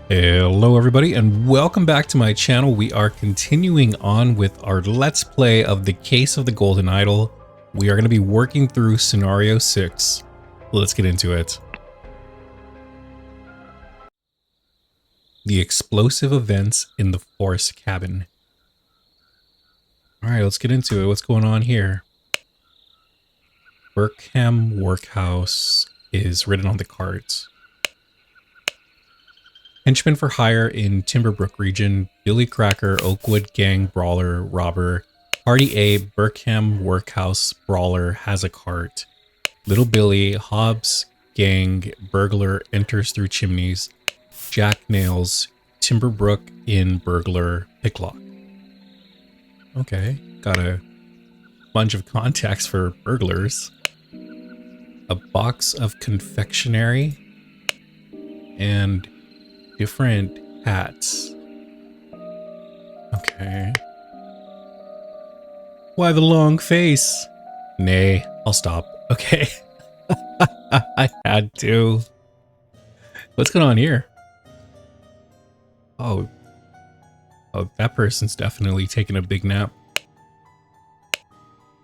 Hello everybody and welcome back to my channel. We are continuing on with our Let's Play of the Case of the Golden Idol. We are going to be working through Scenario 6. Let's get into it. The explosive events in the forest cabin. Alright, let's get into it. What's going on here? Burkham Workhouse is written on the cards. Henchman for hire in Timberbrook region, Billy Cracker, Oakwood Gang Brawler Robber, Party A, Burkham Workhouse Brawler has a cart. Little Billy, Hobbs Gang Burglar enters through chimneys, Jack Nails, Timberbrook Inn Burglar Picklock. Okay, got a bunch of contacts for burglars. A box of confectionery and different hats. Okay. Why the long face? Nay, I'll stop. Okay. I had to. What's going on here? Oh, that person's definitely taking a big nap.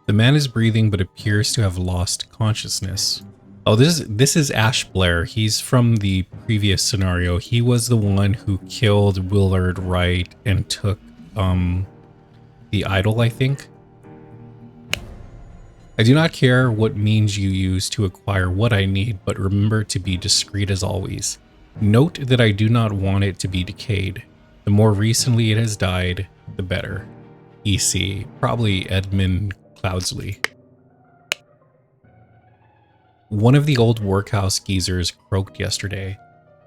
The man is breathing but appears to have lost consciousness. Oh, this is Ash Blair. He's from the previous scenario. He was the one who killed Willard Wright and took the idol, I think. I do not care what means you use to acquire what I need, but remember to be discreet as always. Note that I do not want it to be decayed. The more recently it has died, the better. EC, probably Edmund Cloudsley. One of the old workhouse geezers croaked yesterday.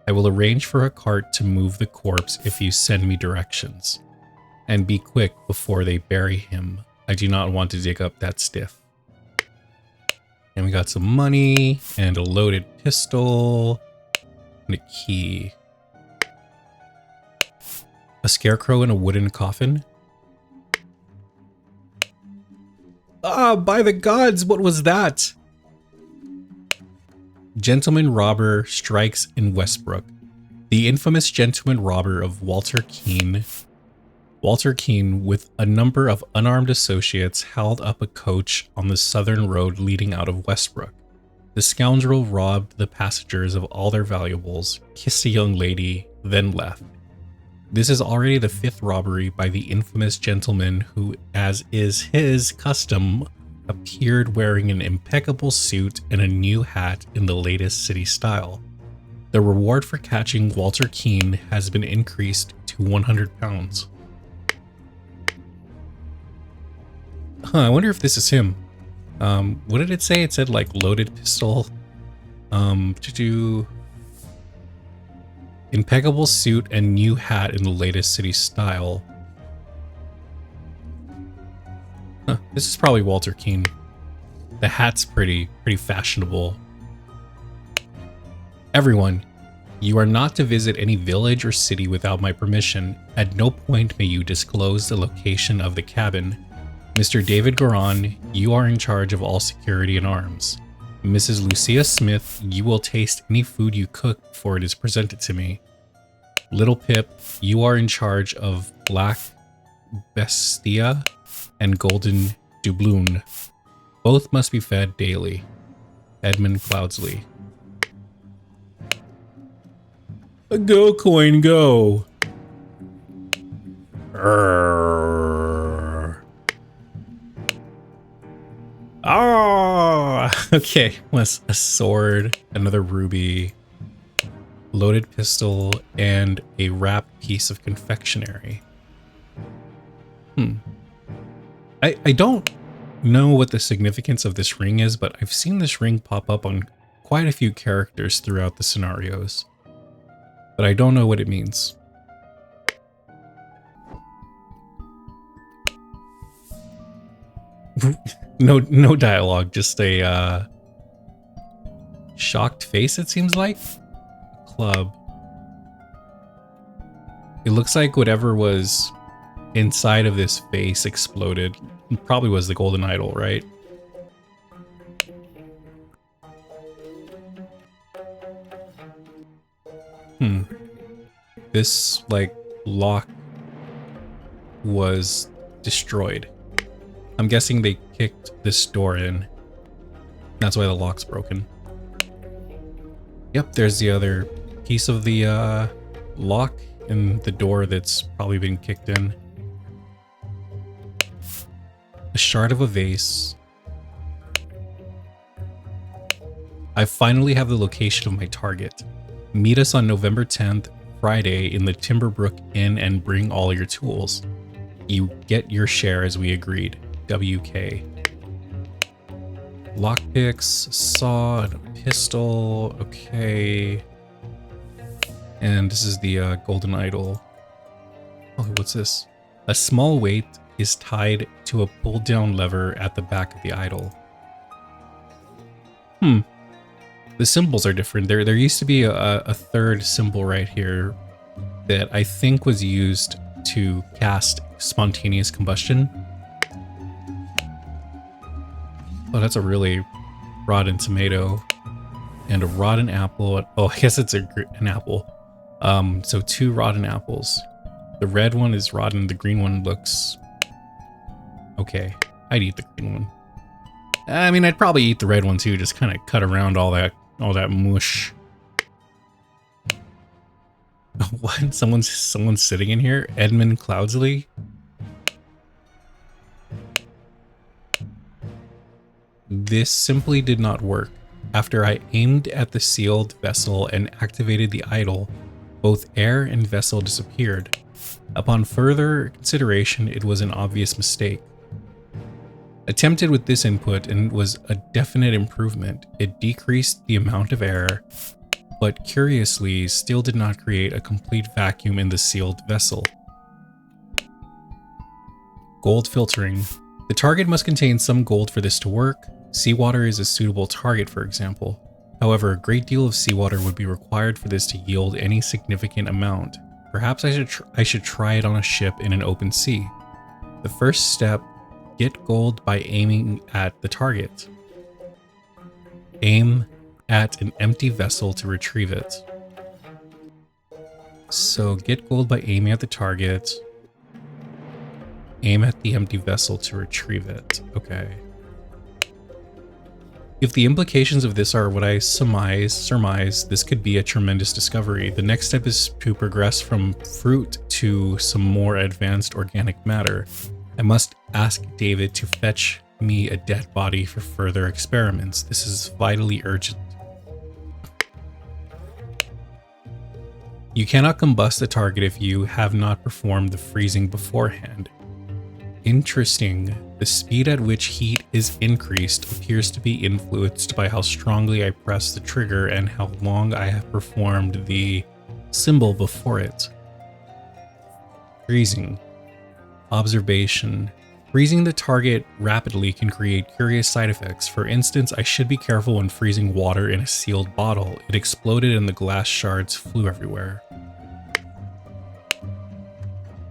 I will arrange for a cart to move the corpse if you send me directions. And be quick before they bury him. I do not want to dig up that stiff. And we got some money and a loaded pistol and a key. A scarecrow in a wooden coffin. Ah, by the gods, what was that? Gentleman robber strikes in Westbrook. The infamous gentleman robber of Walter Keene, with a number of unarmed associates, held up a coach on the southern road leading out of Westbrook. The scoundrel robbed the passengers of all their valuables, kissed a young lady, then left. This is already the 5th robbery by the infamous gentleman who, as is his custom, appeared wearing an impeccable suit and a new hat in the latest city style. The reward for catching Walter Keene has been increased to £100. I wonder if this is him. What did it say? It said like loaded pistol. To do impeccable suit and new hat in the latest city style. Huh, this is probably Walter Keene. The hat's pretty fashionable. Everyone, you are not to visit any village or city without my permission. At no point may you disclose the location of the cabin. Mr. David Goran, you are in charge of all security and arms. Mrs. Lucia Smith, you will taste any food you cook before it is presented to me. Little Pip, you are in charge of Black Bestia and Golden Doubloon. Both must be fed daily. Edmund Cloudsley. Go, coin, go. Ah, okay. Was a sword, another ruby, loaded pistol, and a wrapped piece of confectionery. I don't know what the significance of this ring is, but I've seen this ring pop up on quite a few characters throughout the scenarios. But I don't know what it means. No dialogue, just a shocked face, it seems like. Club. It looks like whatever was inside of this face exploded. It probably was the golden idol, right? this like lock was destroyed. I'm guessing they kicked this door in. That's why the lock's broken. Yep, there's the other piece of the lock in the door that's probably been kicked in. A shard of a vase. I finally have the location of my target. Meet us on November 10th, Friday, in the Timberbrook Inn and bring all your tools. You get your share as we agreed. WK. Lockpicks, saw, and a pistol. Okay. And this is the golden idol. Oh, what's this? A small weight is tied to a pull-down lever at the back of the idol. The symbols are different. There used to be a third symbol right here that I think was used to cast spontaneous combustion. Oh, that's a really rotten tomato and a rotten apple. Oh, I guess it's an apple. So 2 rotten apples. The red one is rotten. The green one looks okay. I'd eat the green one. I mean, I'd probably eat the red one too. Just kind of cut around all that mush. What? Someone's sitting in here? Edmund Cloudsley? This simply did not work. After I aimed at the sealed vessel and activated the idol, both air and vessel disappeared. Upon further consideration, it was an obvious mistake. Attempted with this input and was a definite improvement. It decreased the amount of air, but curiously still did not create a complete vacuum in the sealed vessel. Gold filtering. The target must contain some gold for this to work. Seawater is a suitable target, for example. However, a great deal of seawater would be required for this to yield any significant amount. Perhaps I should try it on a ship in an open sea. The first step, get gold by aiming at the target. Aim at an empty vessel to retrieve it. So get gold by aiming at the target. Aim at the empty vessel to retrieve it. Okay. If the implications of this are what I surmise, this could be a tremendous discovery. The next step is to progress from fruit to some more advanced organic matter. I must ask David to fetch me a dead body for further experiments. This is vitally urgent. You cannot combust the target if you have not performed the freezing beforehand. Interesting. The speed at which heat is increased appears to be influenced by how strongly I press the trigger and how long I have performed the symbol before it. Freezing. Observation. Freezing the target rapidly can create curious side effects. For instance, I should be careful when freezing water in a sealed bottle. It exploded and the glass shards flew everywhere.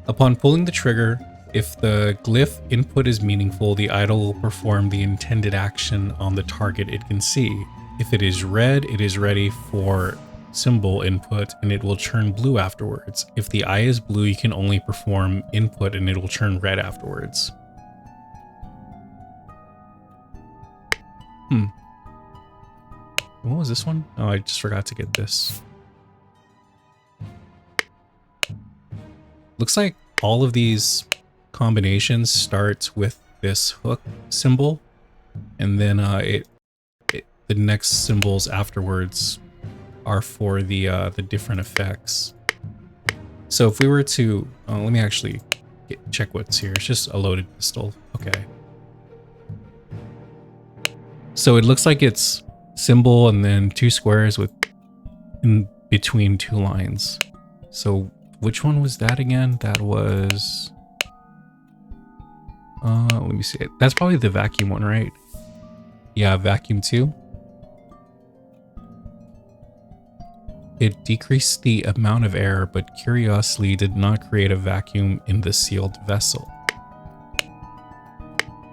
Upon pulling the trigger, if the glyph input is meaningful, the idol will perform the intended action on the target it can see. If it is red, it is ready for symbol input and it will turn blue afterwards. If the eye is blue, you can only perform input and it will turn red afterwards. What was this one? Oh, I just forgot to get this. Looks like all of these combinations start with this hook symbol, and then the next symbols afterwards are for the different effects. So if we were to, let me actually check what's here. It's just a loaded pistol. Okay. So it looks like it's symbol and then 2 squares with in between 2 lines. So which one was that again? That was, let me see. That's probably the vacuum one, right? Yeah, vacuum 2. It decreased the amount of air, but curiously did not create a vacuum in the sealed vessel.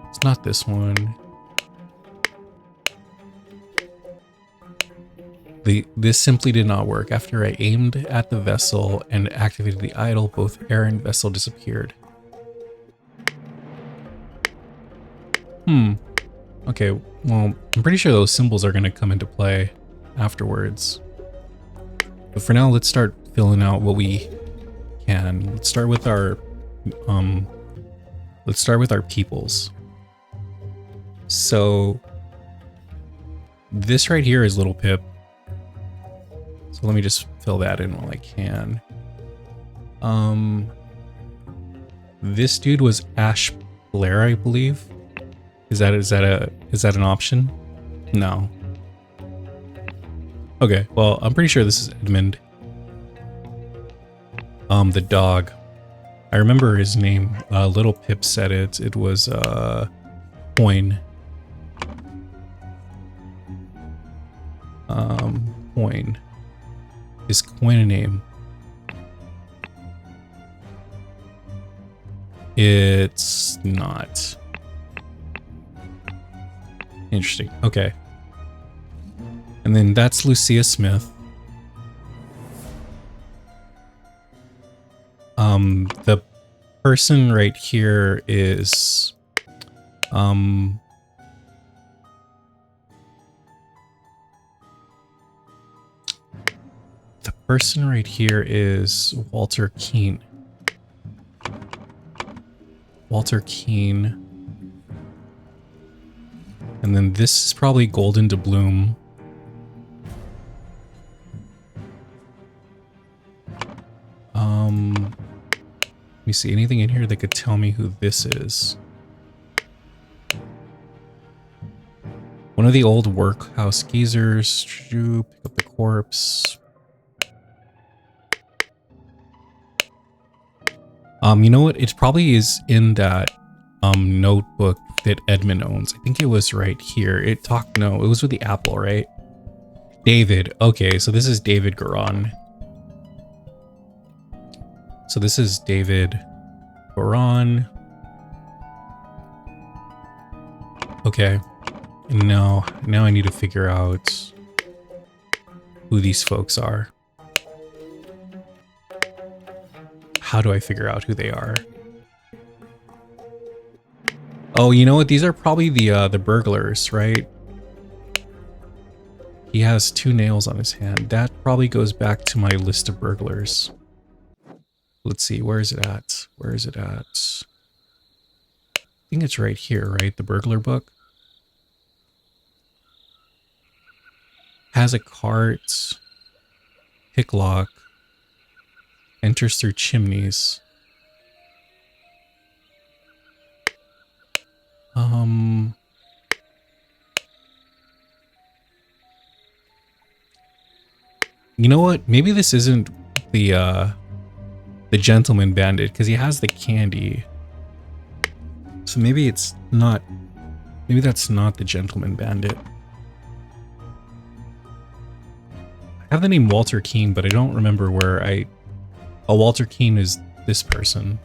It's not this one. This simply did not work. After I aimed at the vessel and activated the idol, both air and vessel disappeared. Okay, well, I'm pretty sure those symbols are going to come into play afterwards. But for now, let's start filling out what we can. Let's start with our peoples. So this right here is Little Pip. So let me just fill that in while I can. This dude was Ash Blair, I believe. Is that an option? No. Okay, well, I'm pretty sure this is Edmund. The dog. I remember his name. Little Pip said it. It was Coin. Coin. Is Coin a name? It's not. Interesting. Okay. And then that's Lucia Smith. The person right here is the person right here is Walter Keane. Walter Keane. And then this is probably Golden to Bloom. Let me see, anything in here that could tell me who this is? One of the old workhouse geezers. Pick up the corpse. You know what? It probably is in that notebook that Edmund owns. I think it was right here. It was with the apple, right? David. Okay, so this is David Garon. So this is David Garon. Okay. And now I need to figure out who these folks are. How do I figure out who they are? Oh, you know what? These are probably the burglars, right? He has 2 nails on his hand. That probably goes back to my list of burglars. Let's see, where is it at? Where is it at? I think it's right here, right? The burglar book. Has a cart. Pick lock. Enters through chimneys. You know what? Maybe this isn't the gentleman bandit, because he has the candy. So maybe it's not. Maybe that's not the gentleman bandit. I have the name Walter Keane, but I don't remember where I. Oh, Walter Keane is this person.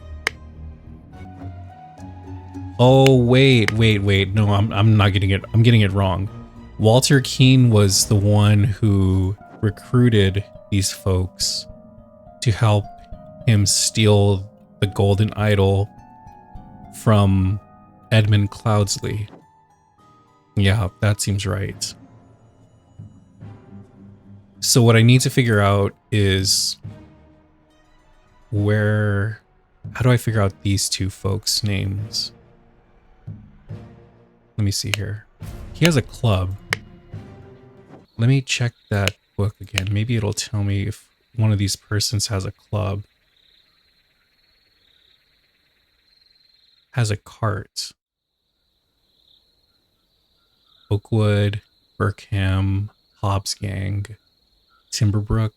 Oh, wait. No, I'm not getting it. I'm getting it wrong. Walter Keane was the one who recruited these folks to help him steal the golden idol from Edmund Cloudsley. Yeah, that seems right. So what I need to figure out is how do I figure out these 2 folks' names? Let me see here. He has a club. Let me check that book again. Maybe it'll tell me if one of these persons has a club. Has a cart. Oakwood, Burkham, Hobbs Gang, Timberbrook.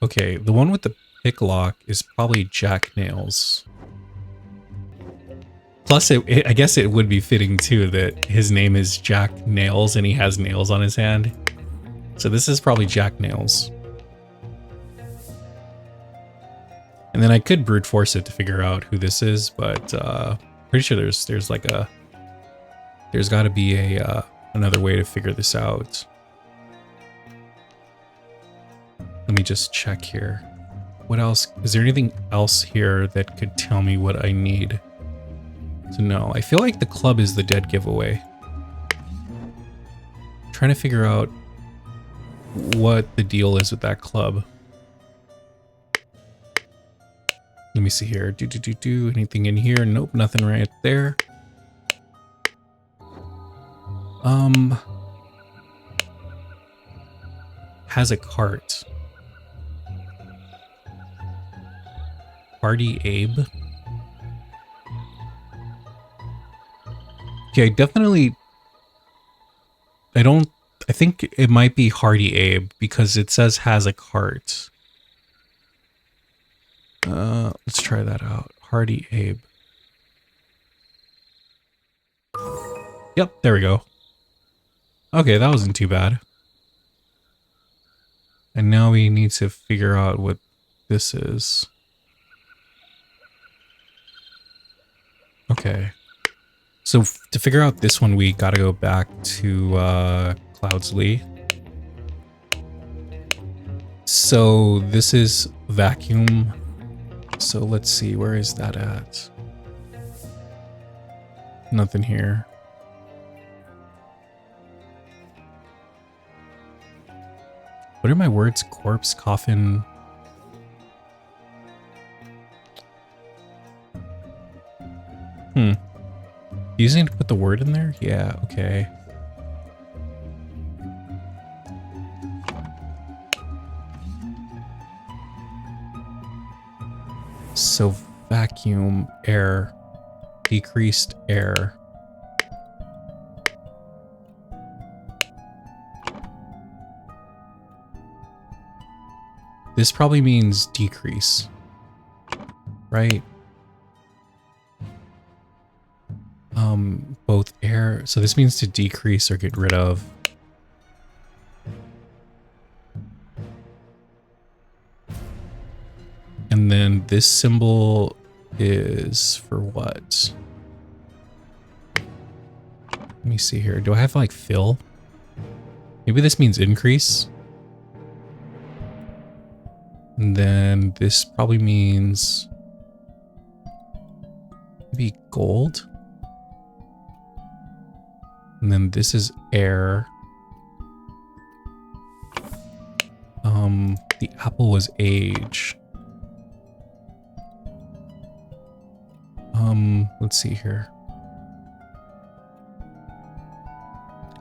Okay, the one with the picklock is probably Jack Nails. Plus, I guess it would be fitting too that his name is Jack Nails and he has nails on his hand. So this is probably Jack Nails. And then I could brute force it to figure out who this is, but pretty sure there's There's got to be a another way to figure this out. Let me just check here. What else? Is there anything else here that could tell me what I need to know? I feel like the club is the dead giveaway. Trying to figure out what the deal is with that club. Let me see here. Anything in here? Nope, nothing right there. Has a cart. Party Abe. Okay, I think it might be Hardy Abe because it says has a cart. Let's try that out. Hardy Abe. Yep, there we go. Okay, that wasn't too bad. And now we need to figure out what this is. Okay. So to figure out this one, we gotta go back to Cloudsley. So this is vacuum. So let's see, where is that at? Nothing here. What are my words? Corpse, coffin. Using to put the word in there? Yeah, okay. So vacuum, air, decreased air. This probably means decrease, right? Both air, so this means to decrease or get rid of. And then this symbol is for what? Let me see here. Do I have like fill? Maybe this means increase. And then this probably means maybe gold. And then this is air. The apple was age. Let's see here.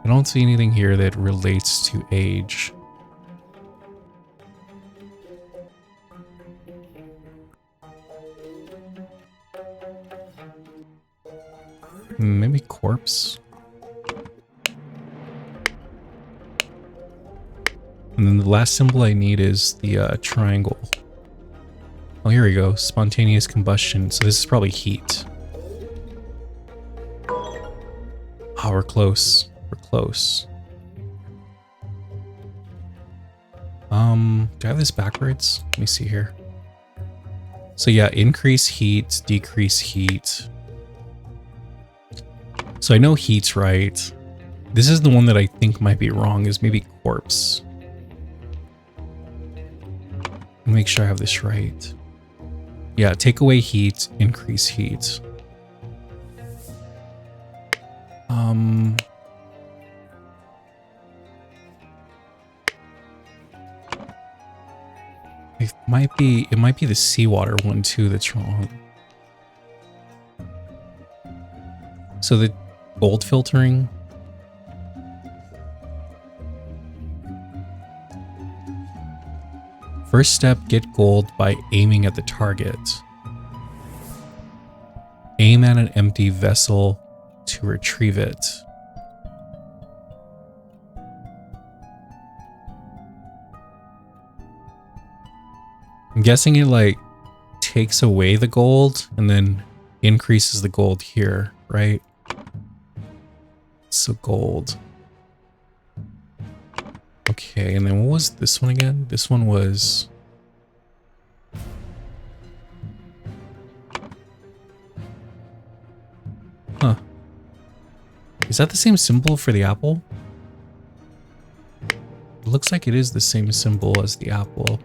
I don't see anything here that relates to age. Maybe corpse. And then the last symbol I need is the triangle. Oh, here we go. Spontaneous combustion. So this is probably heat. Oh, we're close. We're close. Do I have this backwards? Let me see here. So yeah, increase heat, decrease heat. So I know heat's right. This is the one that I think might be wrong, is maybe corpse. Let me make sure I have this right. Yeah, take away heat, increase heat. It might be the seawater one too that's wrong. So the gold filtering. First step, get gold by aiming at the target. Aim at an empty vessel to retrieve it. I'm guessing it like takes away the gold and then increases the gold here, right? So gold. Okay, and then what was this one again? This one was... Is that the same symbol for the apple? It looks like it is the same symbol as the apple.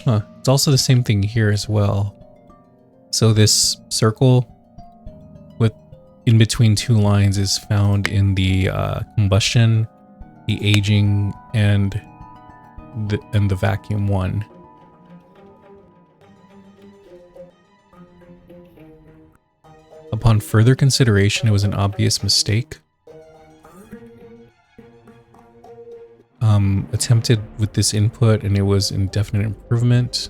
Huh, it's also the same thing here as well. So this circle with in between two lines is found in the combustion, the aging, and the vacuum one. Upon further consideration, it was an obvious mistake. Attempted with this input, and it was indefinite improvement.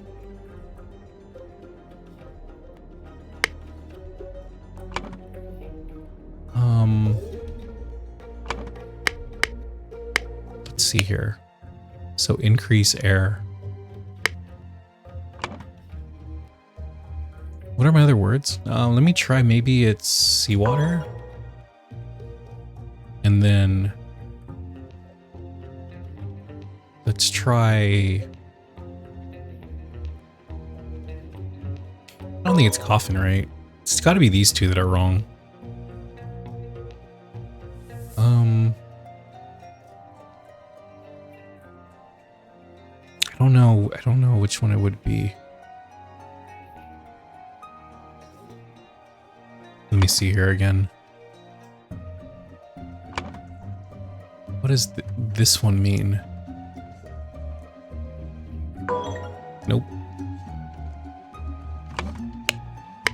Let's see here. So increase air. What are my other words? Let me try. Maybe it's seawater. And then let's try. I don't think it's coffin, right? It's got to be these two that are wrong. I don't know which one it would be. Let me see here again. What does this one mean? Nope.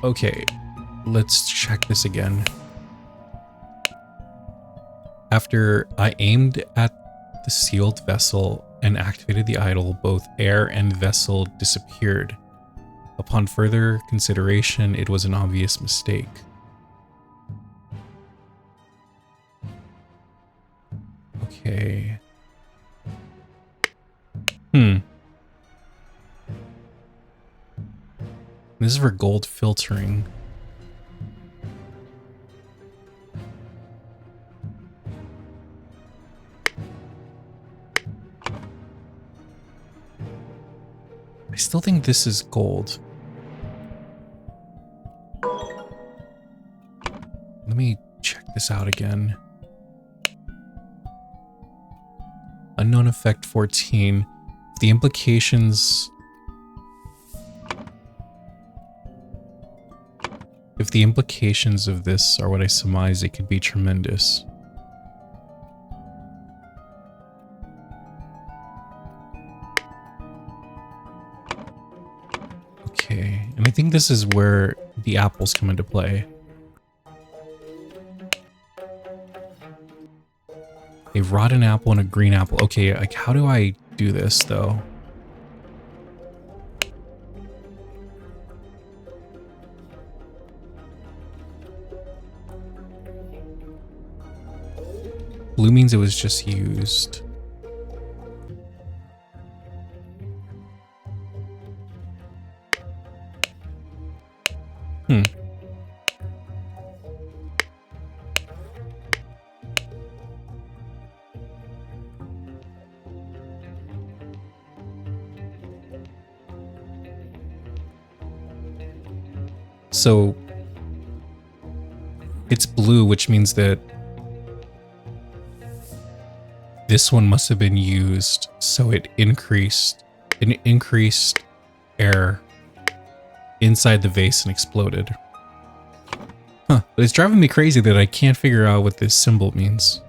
Okay, let's check this again. After I aimed at the sealed vessel and activated the idol, both air and vessel disappeared. Upon further consideration, it was an obvious mistake. Okay. This is for gold filtering. I still think this is gold. Let me check this out again. Unknown effect 14. The implications... If the implications of this are what I surmise, it could be tremendous. Okay, and I think this is where the apples come into play. A rotten apple and a green apple. Okay, like how do I do this though? Blue means it was just used. So it's blue, which means that this one must have been used, so it increased air inside the vase and exploded. Huh, but it's driving me crazy that I can't figure out what this symbol means.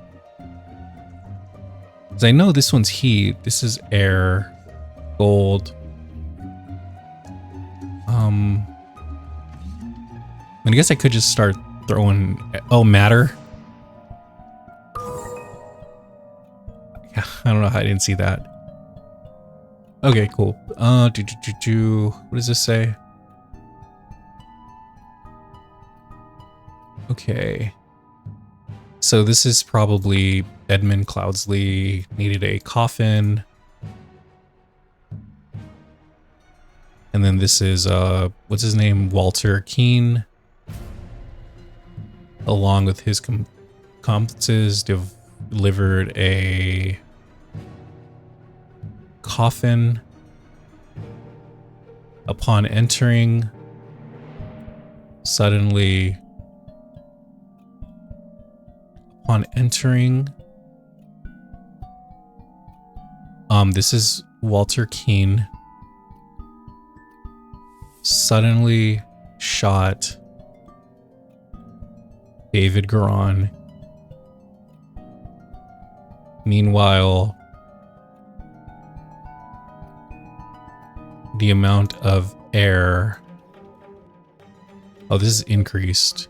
Because I know this one's heat, this is air, gold. I guess I could just start throwing, oh, matter. I don't know how I didn't see that. Okay, cool. What does this say? Okay. So this is probably Edmund Cloudsley needed a coffin. And then this is, what's his name? Walter Keane. Along with his accomplices, delivered a coffin upon entering. Suddenly, upon entering, this is Walter Keane. Suddenly shot David Garan. Meanwhile, the amount of air. Oh, this is increased.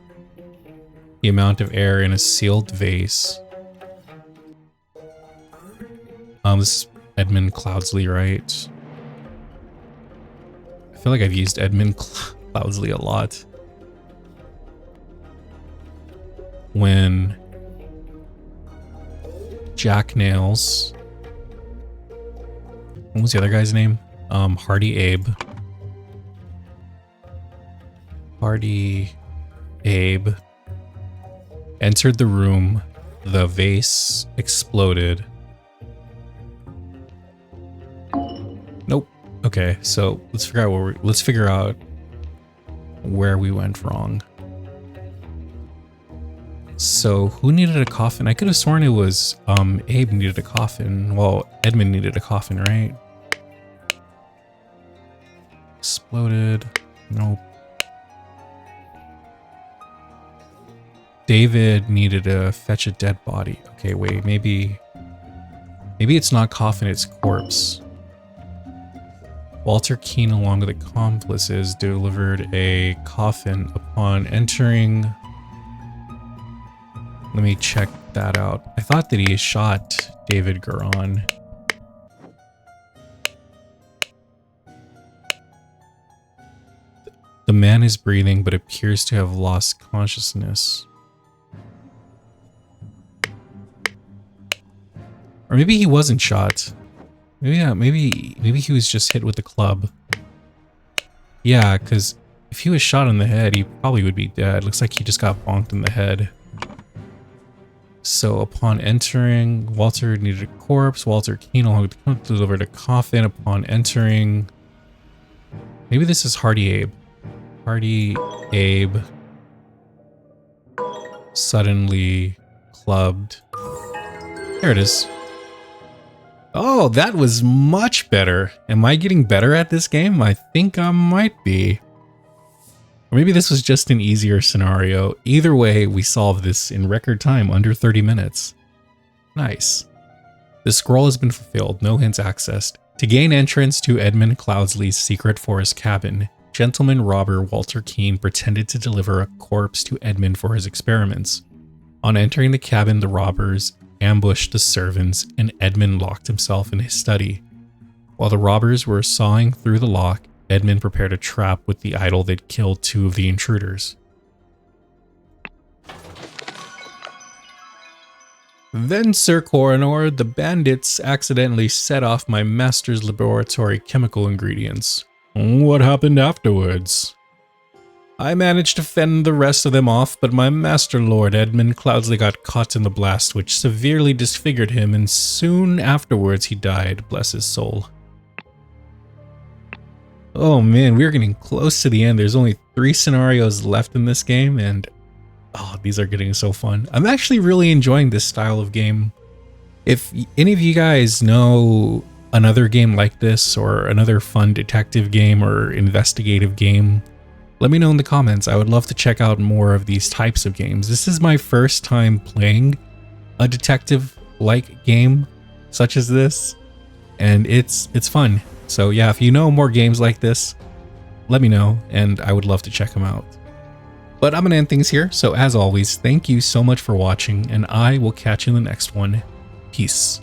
The amount of air in a sealed vase. This is Edmund Cloudsley, right? I feel like I've used Edmund Cloudsley a lot. When Jack Nails. What was the other guy's name? Hardy Abe. Hardy Abe entered the room. The vase exploded. Nope. Okay, so let's figure out where we went wrong. So who needed a coffin? I could have sworn it was Abe needed a coffin. Well, Edmund needed a coffin, right? Exploded. Nope. David needed to fetch a dead body. Okay, wait, maybe it's not coffin, it's corpse. Walter Keane, along with accomplices, delivered a coffin upon entering. Let me check that out. I thought that he shot David Garan. The man is breathing but appears to have lost consciousness. Or maybe he wasn't shot. Maybe he was just hit with the club. Yeah, because if he was shot in the head, he probably would be dead. Looks like he just got bonked in the head. So upon entering, Walter needed a corpse. Walter Keane delivered a coffin upon entering. Maybe this is Hardy Abe. Hardy Abe suddenly clubbed. There it is. Oh, that was much better. Am I getting better at this game? I think I might be. Or maybe this was just an easier scenario. Either way, we solved this in record time, under 30 minutes. Nice. The scroll has been fulfilled, no hints accessed. To gain entrance to Edmund Cloudsley's secret forest cabin, gentleman robber Walter Keane pretended to deliver a corpse to Edmund for his experiments. On entering the cabin, the robbers ambushed the servants and Edmund locked himself in his study. While the robbers were sawing through the lock, Edmund prepared a trap with the idol that killed 2 of the intruders. Then, Sir Coroner, the bandits accidentally set off my master's laboratory chemical ingredients. What happened afterwards? I managed to fend the rest of them off, but my master lord Edmund Cloudsley got caught in the blast, which severely disfigured him, and soon afterwards he died, bless his soul. Oh man, we're getting close to the end. There's only 3 scenarios left in this game, and oh, these are getting so fun. I'm actually really enjoying this style of game. If any of you guys know another game like this, or another fun detective game or investigative game, let me know in the comments. I would love to check out more of these types of games. This is my first time playing a detective-like game such as this, and it's fun. So yeah, if you know more games like this, let me know, and I would love to check them out. But I'm gonna end things here, so as always, thank you so much for watching, and I will catch you in the next one. Peace.